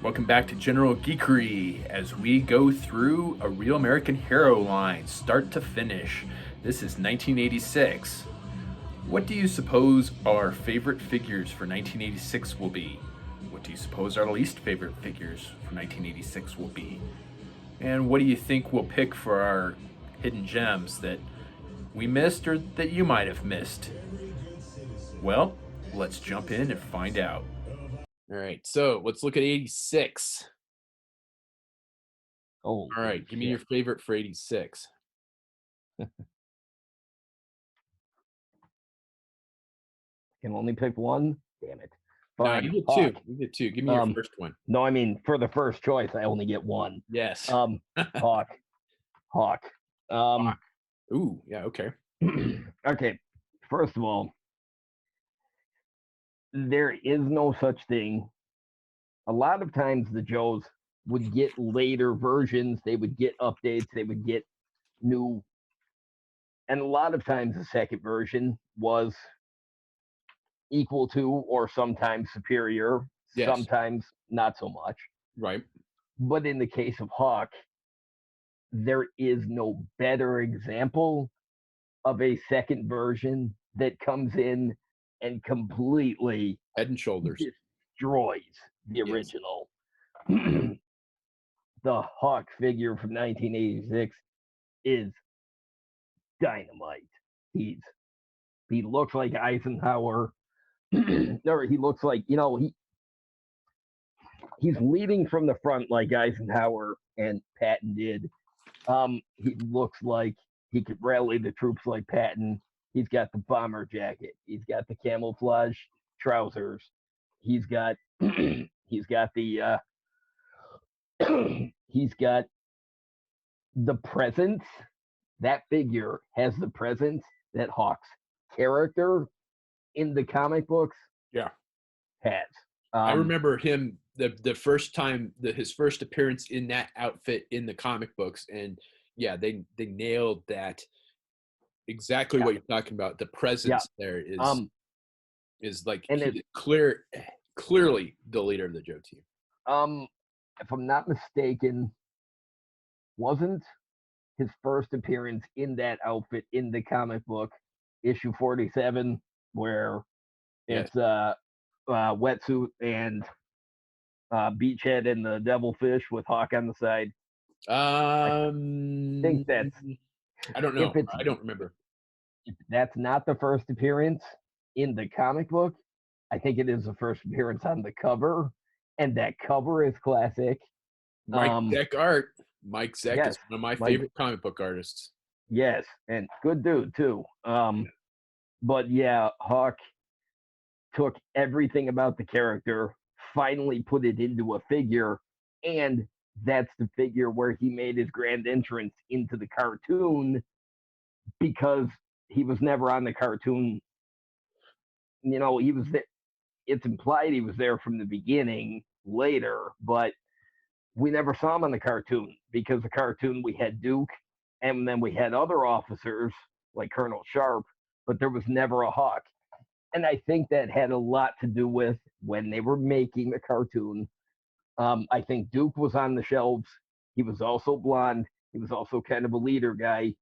Welcome back to General Geekery as we go through a real American hero line, start to finish. This is 1986. What do you suppose our favorite figures for 1986 will be? What do you suppose our least favorite figures for 1986 will be? And what do you think we'll pick for our hidden gems that we missed or that you might have missed? Well, let's jump in and find out. All right, so let's look at 86. Oh, All right, give me your favorite for 86. Can only pick one? Damn it. No, Fine. you get Hawk. two. You get two. Give me your first one. No, I mean for the first choice, I only get one. Yes. Hawk. Hawk. Hawk. Ooh, yeah, okay. Okay. First of all, there is no such thing. A lot of times the Joes would get later versions, they would get updates, they would get new, and a lot of times the second version was equal to or sometimes superior, Yes. sometimes not so much. Right. But in the case of Hawk, there is no better example of a second version that comes in and completely Head and shoulders destroys the Yes. original. The Hawk figure from 1986 is dynamite. He looks like Eisenhower. Or he looks like, he's leading from the front like Eisenhower and Patton did. He looks like he could rally the troops like Patton. He's got the bomber jacket. He's got the camouflage trousers. He's got he's got the he's got the presence. That figure has the presence that Hawk's character in the comic books Yeah. has. I remember him the first time his first appearance in that outfit in the comic books, and yeah, they nailed that. Exactly what you're talking about. The presence there is like clearly the leader of the Joe team. If I'm not mistaken, wasn't his first appearance in that outfit in the comic book issue 47, where it's wetsuit and beachhead and the devilfish with Hawk on the side. I think that's. I don't know. I don't remember. If that's not the first appearance in the comic book, I think it is the first appearance on the cover, and that cover is classic. Mike Zeck art. Mike Zeck yes, is one of my favorite comic book artists. Yes, and good dude too. But yeah, Hawk took everything about the character, finally put it into a figure, and that's the figure where he made his grand entrance into the cartoon, because he was never on the cartoon. He was there. It's implied he was there from the beginning later, but we never saw him on the cartoon, because the cartoon we had Duke, and then we had other officers like Colonel Sharp, but there was never a Hawk. And I think that had a lot to do with when they were making the cartoon. I think Duke was on the shelves. He was also blonde. He was also kind of a leader guy.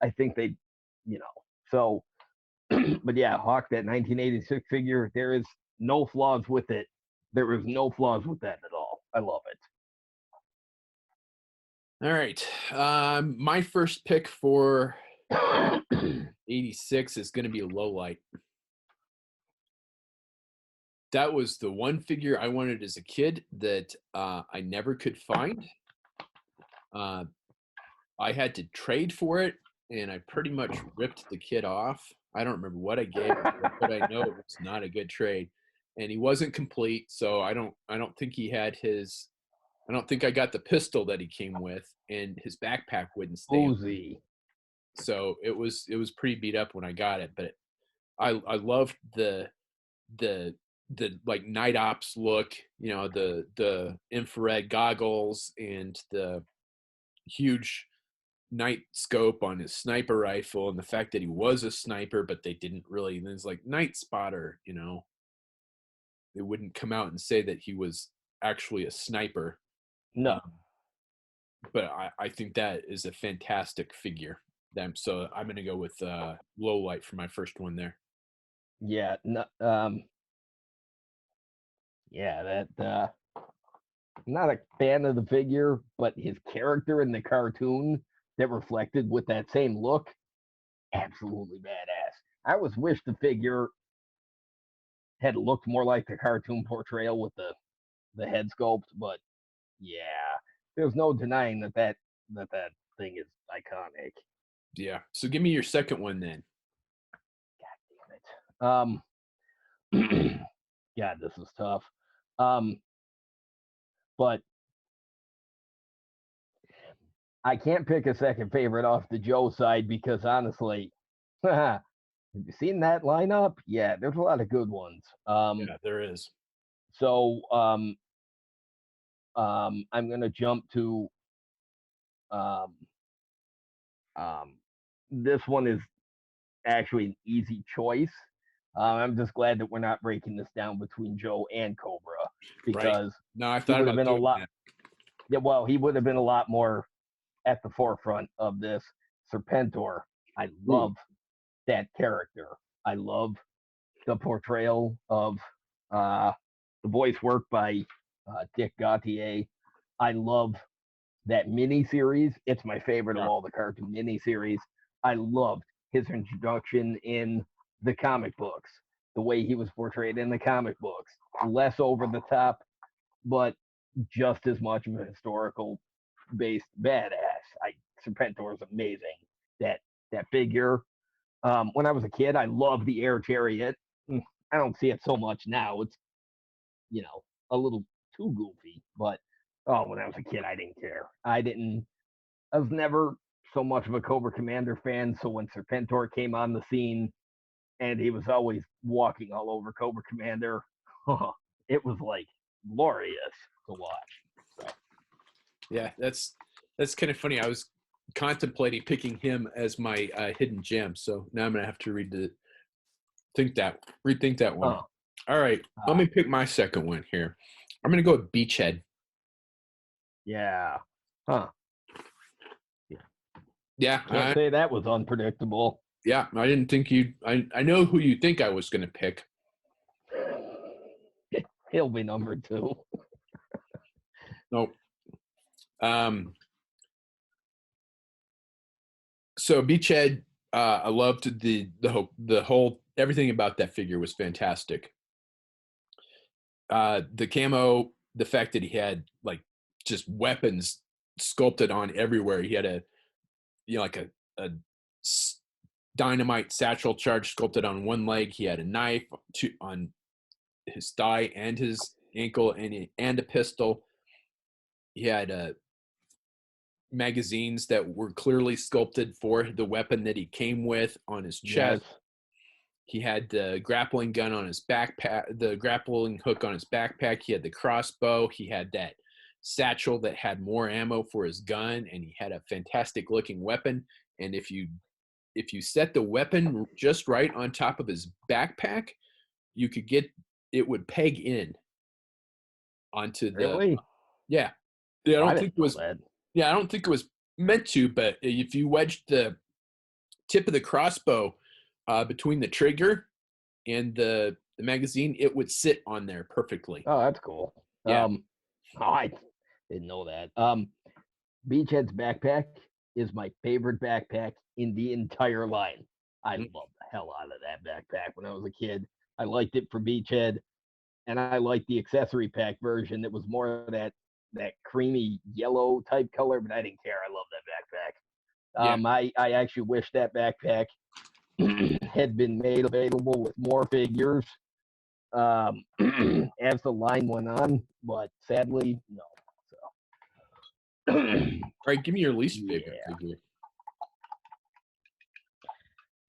I think they, so, but yeah, Hawk, that 1986 figure, there is no flaws with it. There is no flaws with that at all. I love it. All right. My first pick for 86 is going to be a low light. That was the one figure I wanted as a kid that I never could find. I had to trade for it, and I pretty much ripped the kid off. I don't remember what I gave him, but I know it was not a good trade. And he wasn't complete, so I don't think he had his. I don't think I got the pistol that he came with, and his backpack wouldn't stay. Uzi. So it was pretty beat up when I got it, but I loved the like night ops look, the infrared goggles and the huge night scope on his sniper rifle, and the fact that he was a sniper, but they didn't really. And it's like night spotter, they wouldn't come out and say that he was actually a sniper. No. Um, but I think that is a fantastic figure. So I'm going to go with low light for my first one there. Yeah. No, yeah, that not a fan of the figure, but his character in the cartoon that reflected with that same look, absolutely badass. I always wish the figure had looked more like the cartoon portrayal with the head sculpt, but yeah, there's no denying that thing is iconic. Yeah. So give me your second one then. God damn it. God, this is tough. Um, but I can't pick a second favorite off the Joe side because honestly, have you seen that lineup? Yeah, there's a lot of good ones. Yeah, there is. So I'm gonna jump to um, um, this one is actually an easy choice. I'm just glad that we're not breaking this down between Joe and Cobra Right. because No, I he thought would have about been a doing lot. that. Yeah, well, he would have been a lot more at the forefront of this. Serpentor, I Ooh, love that character. I love the portrayal of uh, the voice work by Dick Gautier. I love that mini series. It's my favorite of yeah. all the cartoon mini series. I loved his introduction in the comic books, the way he was portrayed in the comic books. Less over the top, but just as much of a historical based badass. Serpentor is amazing. That figure. When I was a kid, I loved the air chariot. I don't see it so much now. It's a little too goofy, but oh, when I was a kid, I didn't care. I was never so much of a Cobra Commander fan. So when Serpentor came on the scene and he was always walking all over Cobra Commander, it was like glorious to watch. So, Yeah, that's kind of funny. I was contemplating picking him as my hidden gem, so now I'm gonna have to rethink that one. uh, All right, let uh, me pick my second one here. I'm gonna go with Beachhead. yeah, huh? Yeah, Can't say that was unpredictable. I didn't think you. I know who you think I was gonna pick. He'll be number two. Nope. Um. So Beachhead, I loved the whole everything about that figure was fantastic. The camo, the fact that he had like just weapons sculpted on everywhere. He had like a dynamite satchel charge sculpted on one leg. He had a knife on his thigh and his ankle, and a pistol. He had magazines that were clearly sculpted for the weapon that he came with on his chest. Yes. He had the grappling gun on his backpack, the grappling hook on his backpack. He had the crossbow. He had that satchel that had more ammo for his gun, and he had a fantastic looking weapon. And if you set the weapon just right on top of his backpack, you could get it would peg in onto the Really? yeah. Yeah, I I don't think didn't it know was that. yeah, I don't think it was meant to, but if you wedged the tip of the crossbow between the trigger and the magazine, it would sit on there perfectly. Oh, that's cool. Yeah. I didn't know that. Beachhead's backpack is my favorite backpack in the entire line. I Mm, loved the hell out of that backpack when I was a kid. I liked it for Beachhead, and I liked the accessory pack version that was more of that creamy yellow type color, but I didn't care. I love that backpack. yeah. I actually wish that backpack had been made available with more figures as the line went on, but sadly, no. So, All right, give me your least favorite yeah. figure.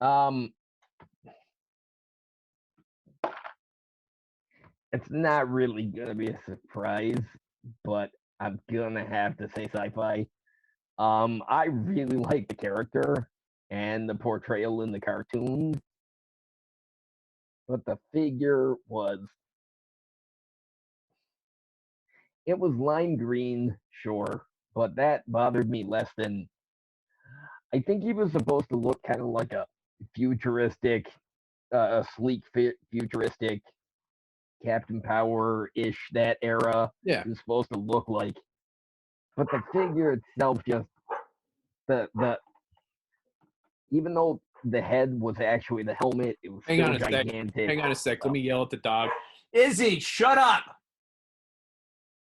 Um, it's not really gonna be a surprise, but I'm gonna have to say sci-fi. I really like the character and the portrayal in the cartoon, but the figure was it was lime green, sure, but that bothered me less than I think he was supposed to look kind of like a futuristic, a sleek, futuristic Captain Power ish that era. Yeah. He was supposed to look like, but the figure itself just the even though the head was actually the helmet, it was Hang still on a sec. gigantic. Hang on a sec. Let me yell at the dog. Izzy, shut up.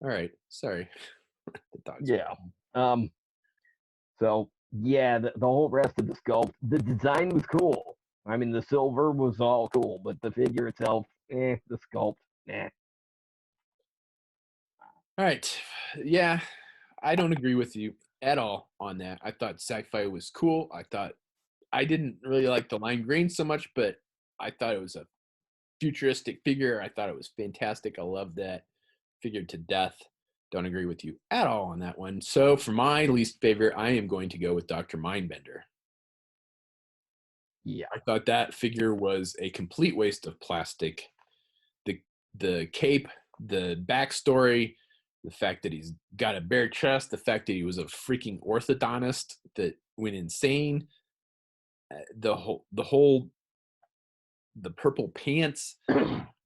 All right. Sorry. The dog's Yeah. So yeah, the whole rest of the sculpt, the design was cool. I mean, the silver was all cool, but the figure itself, the sculpt, nah. All right. Yeah, I don't agree with you at all on that. I thought sci-fi was cool. I didn't really like the lime green so much, but I thought it was a futuristic figure. I thought it was fantastic. I love that figure to death. Don't agree with you at all on that one. So for my least favorite, I am going to go with Dr. Mindbender. Yeah. I thought that figure was a complete waste of plastic. The the cape, the backstory, the fact that he's got a bare chest, the fact that he was a freaking orthodontist that went insane, the purple pants.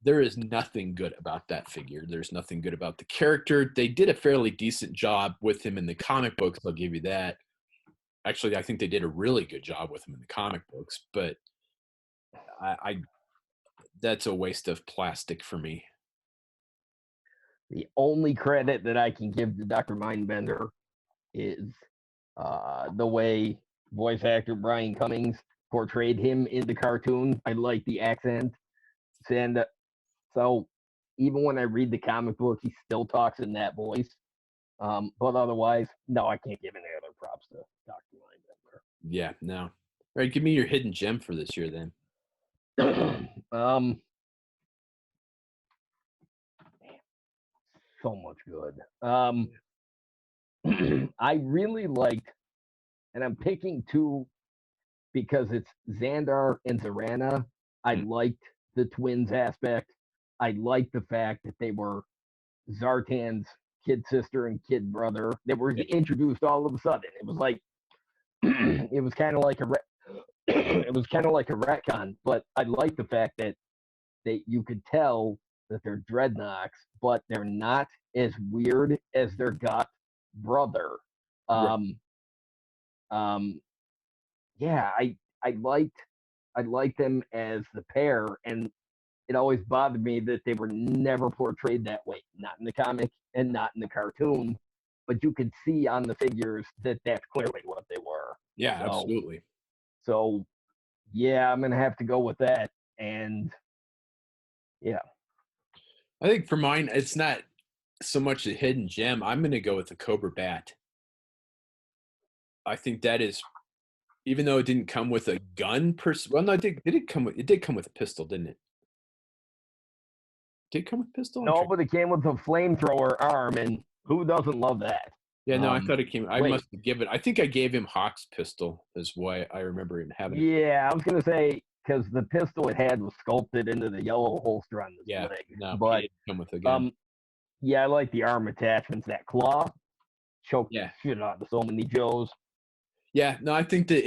There is nothing good about that figure. There's nothing good about the character. They did a fairly decent job with him in the comic books. I'll give you that. Actually, I think they did a really good job with him in the comic books, but I that's a waste of plastic for me. The only credit that I can give to Dr. Mindbender is the way voice actor Brian Cummings portrayed him in the cartoon. I like the accent. And so even when I read the comic book, he still talks in that voice. But otherwise, no, I can't give any other props to Dr. Mindbender. Yeah, no. All right, give me your hidden gem for this year then. So much good. I really liked, and I'm picking two because it's Xandar and Zarana. I liked the twins aspect. I liked the fact that they were Zartan's kid sister and kid brother. They were introduced all of a sudden. It was like it was kind of like it was kind of like a retcon. But I like the fact that you could tell that they're dreadnoks, but they're not as weird as their goth brother. Um, um, yeah, I liked them as the pair, and it always bothered me that they were never portrayed that way, not in the comic and not in the cartoon. But you could see on the figures that that's clearly what they were. Yeah, absolutely. So yeah, I'm gonna have to go with that. And yeah, I think for mine, it's not so much a hidden gem. I'm going to go with the Cobra Bat. I think that is, even though it didn't come with a gun well, no, it did come with a pistol, didn't it? Did it come with a pistol? no, but it came with a flamethrower arm, and who doesn't love that? Yeah, no, I thought it came. I wait. must have given. I think I gave him Hawk's pistol, is why I remember him having. Yeah, I was gonna say because the pistol it had was sculpted into the yellow holster on the leg. No, But he didn't come with a gun. yeah, I like the arm attachments. That claw choked Yeah. shit out of so many Joes. Yeah, no, I think the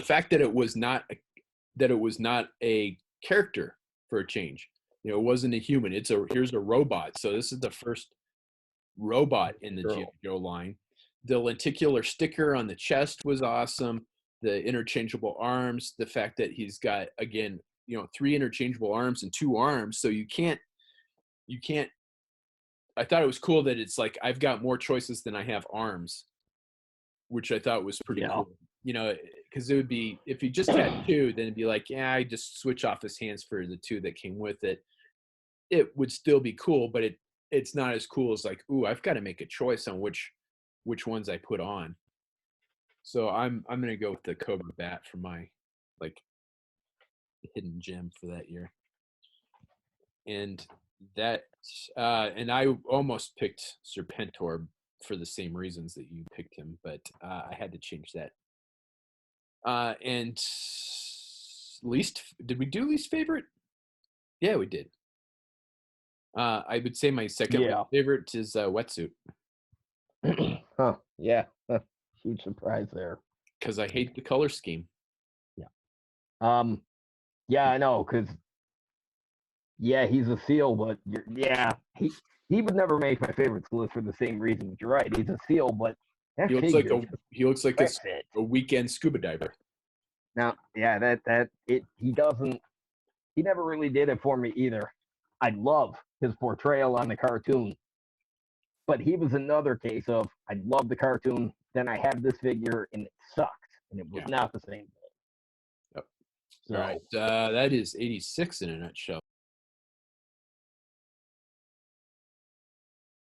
fact that it was not a character for a change. You know, it wasn't a human. Here's a robot. So this is the first robot in the G.I. Joe line. The lenticular sticker on the chest was awesome. The interchangeable arms, the fact that he's got, again, 3 interchangeable arms and 2 arms. So you can't, I thought it was cool that it's like, I've got more choices than I have arms, which I thought was pretty cool. Because it would be, if you just had 2, then it'd be like, yeah, I just switch off his hands for the 2 that came with it. It would still be cool, but it's not as cool as like, ooh, I've got to make a choice on which ones I put on. So I'm gonna go with the Cobra Bat for my like hidden gem for that year. And and I almost picked Serpentor for the same reasons that you picked him, but I had to change that. And did we do least favorite? Yeah, we did. I would say my second Yeah. favorite is Wetsuit Huh. Yeah. Huge surprise there. because I hate the color scheme. Yeah. Um. Yeah, I know. Cause yeah, he's a seal, but yeah, he would never make my favorites list for the same reason. You're right. He's a seal, but that He looks like figure a just he looks like wrecks it. a weekend scuba diver. Now, yeah, he doesn't. He never really did it for me either. I love his portrayal on the cartoon, but he was another case of I love the cartoon, then I have this figure and it sucked, and it was Yeah. not the same thing. Yep. All So right. That is 86 in a nutshell.